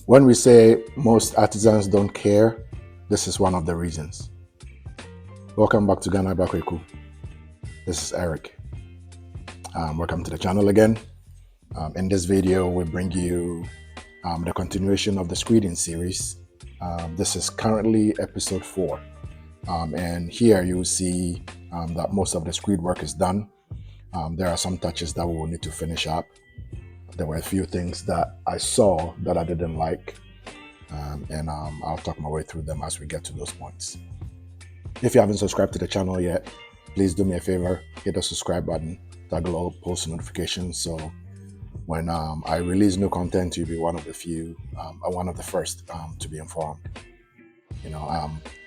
When we say most artisans don't care, this is one of the reasons. Welcome back to Ghana Bakweku. This is Eric. Welcome to the channel again. In this video, we bring you the continuation of the Screeding series. This is currently episode 4. And here you will see that most of the screed work is done. There are some touches that we will need to finish up. There were a few things that I saw that I didn't like, and I'll talk my way through them as we get to those points. If you haven't subscribed to the channel yet, please do me a favor, hit the subscribe button, toggle all post notifications, so when I release new content, you'll be one of the few, one of the first to be informed.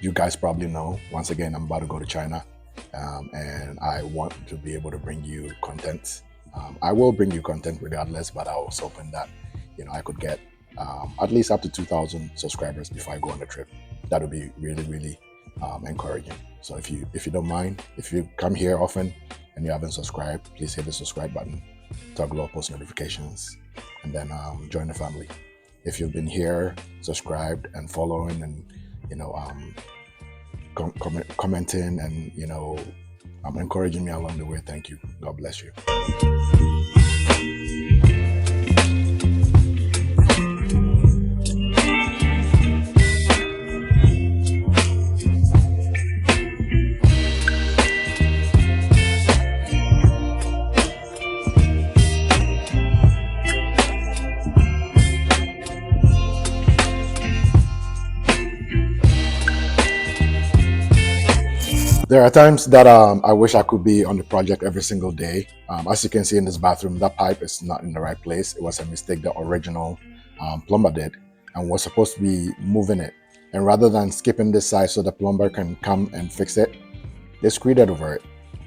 You guys probably know, once again, I'm about to go to China, and I want to be able to bring you content. I will bring you content regardless, but I was hoping that, I could get at least up to 2,000 subscribers before I go on the trip. That would be really, really encouraging. So if you don't mind, if you come here often and you haven't subscribed, please hit the subscribe button, toggle all post notifications, and then join the family. If you've been here, subscribed and following, and commenting and encouraging me along the way, thank you. God bless you. There are times that I wish I could be on the project every single day. As you can see in this bathroom, that pipe is not in the right place. It was a mistake the original plumber did, and was supposed to be moving it. And rather than skipping this side so the plumber can come and fix it, they screeded over it.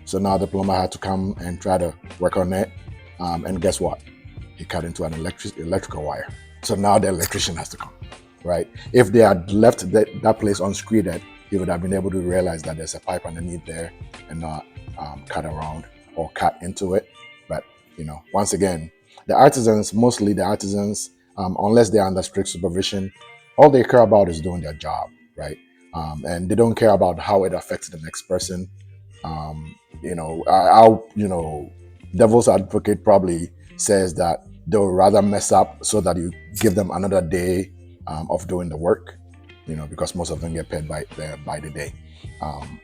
So now the plumber had to come and try to work on it. And guess what? He cut into an electrical wire. So now the electrician has to come, right? If they had left that place unscreeded, you would have been able to realize that there's a pipe underneath there and not cut around or cut into it. But, once again, mostly the artisans, unless they're under strict supervision, all they care about is doing their job, right? And they don't care about how it affects the next person. Devil's advocate probably says that they'll rather mess up so that you give them another day of doing the work, because most of them get paid by the day.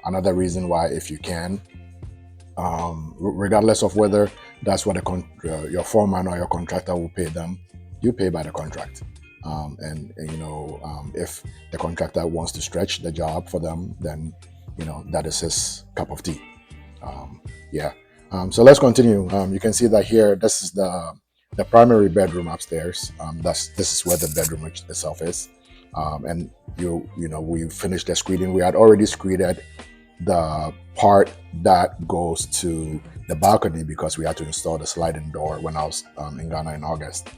Another reason why, if you can, regardless of whether that's what your foreman or your contractor will pay them, you pay by the contract. If the contractor wants to stretch the job for them, then that is his cup of tea. So let's continue. You can see that here, this is the primary bedroom upstairs. This is where the bedroom itself is. And we finished the screeding. We had already screeded the part that goes to the balcony because we had to install the sliding door when I was in Ghana in August.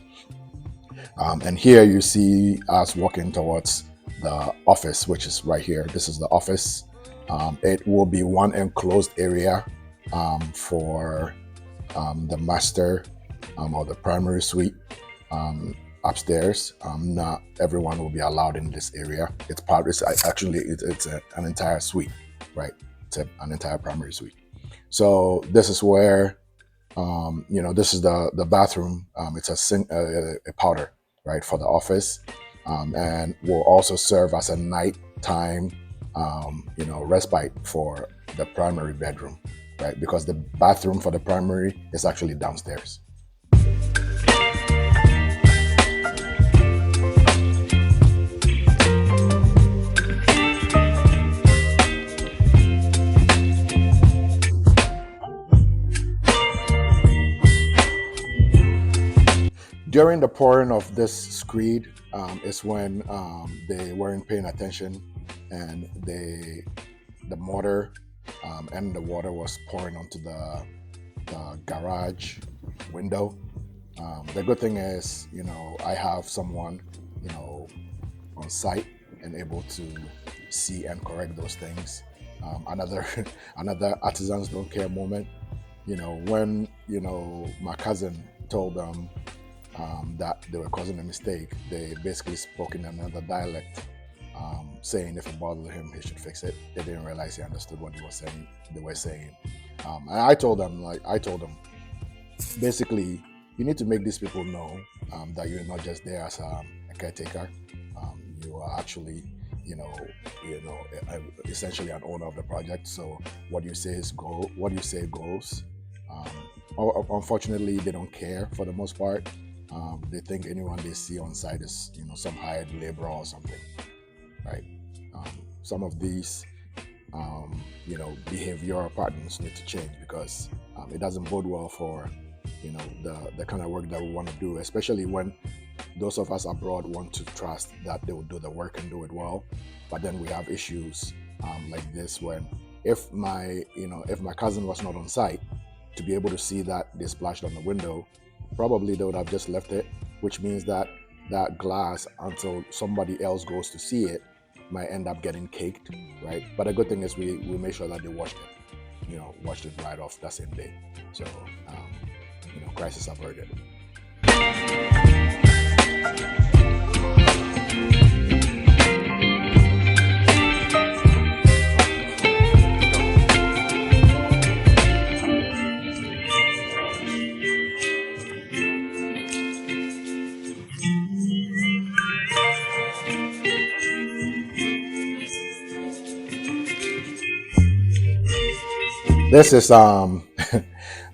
And here you see us walking towards the office, which is right here. This is the office. It will be one enclosed area for the master or the primary suite. Upstairs. Not everyone will be allowed in this area. It's an entire suite, right? It's an entire primary suite. So this is where, this is the bathroom. It's a powder, right, for the office, and will also serve as a nighttime, respite for the primary bedroom, right? Because the bathroom for the primary is actually downstairs. During the pouring of this screed is when they weren't paying attention, and the mortar and the water was pouring onto the garage window. The good thing is, I have someone, on site and able to see and correct those things. Another artisans don't care moment, when my cousin told them that they were causing a mistake, they basically spoke in another dialect, saying if it bothered him, he should fix it. They didn't realize he understood what he was saying. They were saying, and I told them, basically, you need to make these people know that you're not just there as a caretaker. You are actually, you know, essentially an owner of the project. So what you say is go. What you say goes. Unfortunately, they don't care for the most part. They think anyone they see on site is, some hired laborer or something, right? Some of these, behavioral patterns need to change because it doesn't bode well for, the kind of work that we want to do, especially when those of us abroad want to trust that they will do the work and do it well. But then we have issues like this when if my cousin was not on site to be able to see that they splashed on the window, probably they would have just left it, which means that that glass, until somebody else goes to see it, might end up getting caked, right? But the good thing is we make sure that they washed it right off that same day. So, crisis averted. This is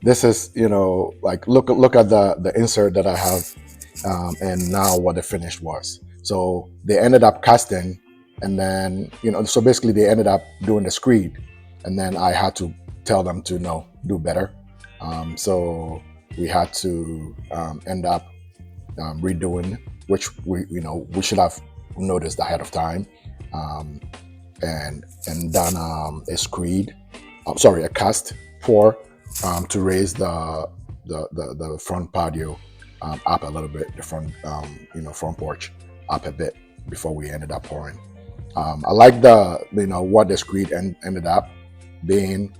this is like look at the insert that I have, and now what the finish was. So they ended up casting, and then so basically they ended up doing the screed, and then I had to tell them to do better. So we had to end up redoing, which we should have noticed ahead of time, and done a screed. A cast pour to raise the front patio up a little bit, the front front porch up a bit before we ended up pouring. I like what the screed ended up being.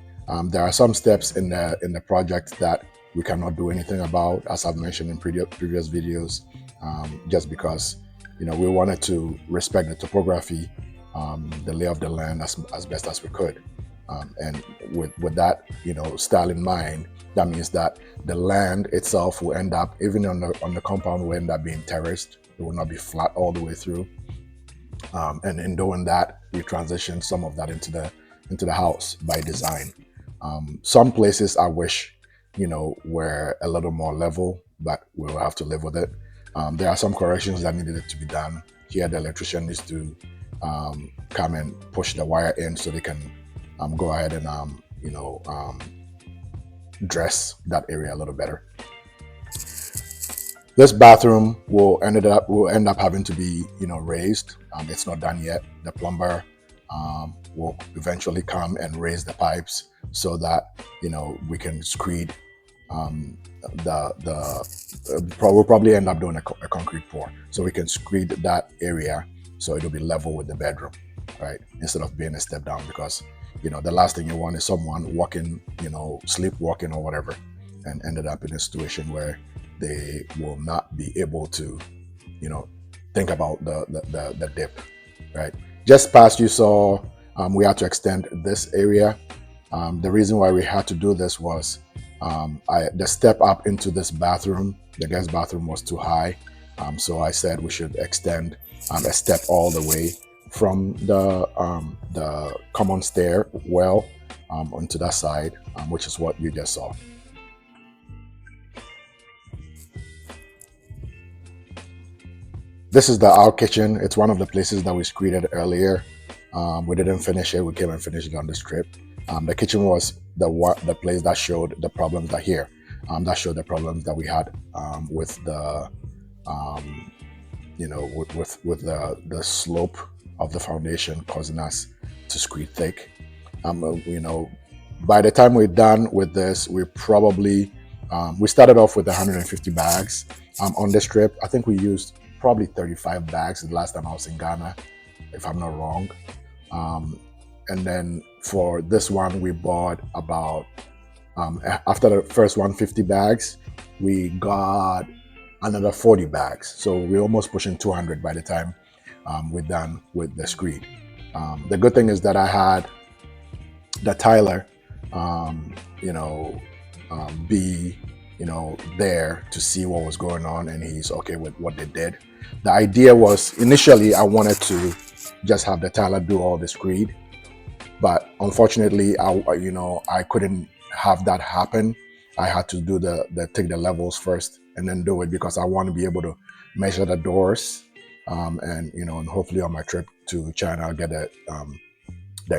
There are some steps in the project that we cannot do anything about, as I've mentioned in previous videos, just because we wanted to respect the topography, the lay of the land as best as we could. And with that style in mind, that means that the land itself will end up, even on the compound, will end up being terraced. It will not be flat all the way through. And in doing that, we transition some of that into the house by design. Some places I wish were a little more level, but we'll have to live with it. There are some corrections that needed to be done. Here, the electrician needs to come and push the wire in so they can go ahead and dress that area a little better. This bathroom will end up having to be raised. It's not done yet. The plumber will eventually come and raise the pipes so that we can screed. We'll probably end up doing a concrete pour so we can screed that area so it'll be level with the bedroom, right? Instead of being a step down, because the last thing you want is someone walking, sleepwalking or whatever, and ended up in a situation where they will not be able to, think about the dip, right? Just past you saw, we had to extend this area. The reason why we had to do this was the step up into this bathroom, the guest bathroom, was too high. So I said we should extend a step all the way from the common stair well onto that side, which is what you just saw. This is our kitchen. It's one of the places that we screeded earlier. We didn't finish it. We came and finished it on the strip. The kitchen was the place that showed the problems that showed the problems that we had with the with the slope of the foundation causing us to screed thick. By the time we're done with this, we probably we started off with 150 bags on the strip. I think we used probably 35 bags the last time I was in Ghana, if I'm not wrong. And then for this one, we bought about after the first 150 bags, we got another 40 bags. So we're almost pushing 200 by the time we're done with the screed. The good thing is that I had the Tyler, you know, be, there to see what was going on, and he's okay with what they did. The idea was initially I wanted to just have the Tyler do all the screed, but unfortunately, I couldn't have that happen. I had to do take the levels first and then do it because I want to be able to measure the doors, and hopefully on my trip to China I'll get the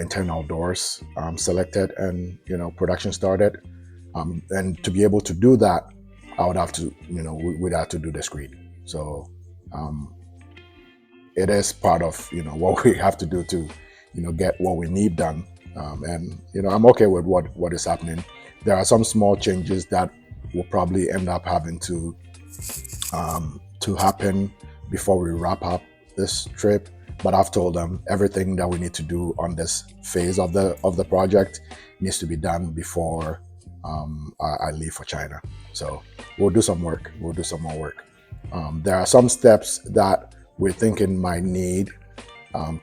internal doors selected and production started. And to be able to do that, I would have to we'd have to do the screed. So it is part of what we have to do to get what we need done. And I'm okay with what is happening. There are some small changes that will probably end up having to happen before we wrap up this trip. But I've told them everything that we need to do on this phase of the project needs to be done before I leave for China. So we'll do some work. We'll do some more work. There are some steps that we're thinking might need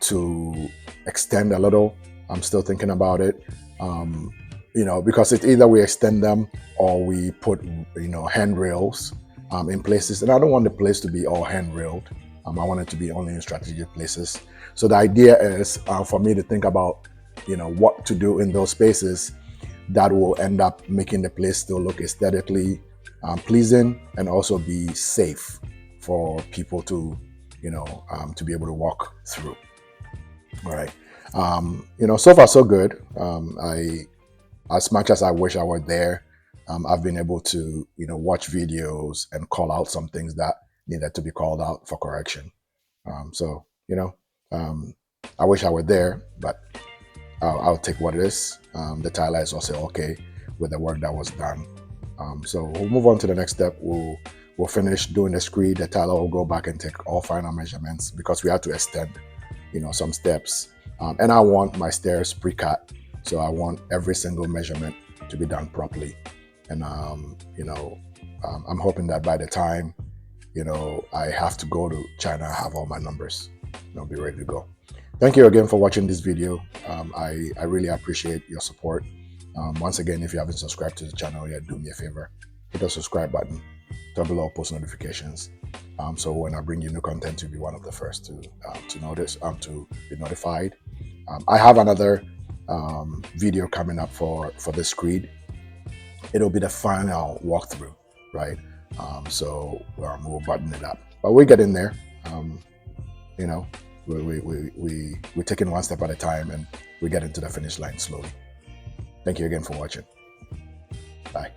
to extend a little. I'm still thinking about it, because it's either we extend them or we put handrails in places. And I don't want the place to be all handrailed. I want it to be only in strategic places. So the idea is for me to think about what to do in those spaces that will end up making the place still look aesthetically pleasing and also be safe for people to to be able to walk through. All right. So far so good. As much as I wish I were there, I've been able to watch videos and call out some things that needed to be called out for correction. I wish I were there, but I'll take what it is. The Tyler is also okay with the work that was done. So we'll move on to the next step. We'll finish doing the screed. The Tyler will go back and take all final measurements because we had to extend, some steps. And I want my stairs pre-cut, so I want every single measurement to be done properly. And I'm hoping that by the time I have to go to China, I have all my numbers. I'll be ready to go. Thank you again for watching this video. I really appreciate your support. Once again, if you haven't subscribed to the channel yet, do me a favor, hit the subscribe button, turn below post notifications. So when I bring you new content, you'll be one of the first to notice, to be notified. I have another video coming up for this screed. It'll be the final walkthrough, right? So we'll button it up, but we're getting there. We're taking one step at a time, and we're getting to the finish line slowly. Thank you again for watching. Bye.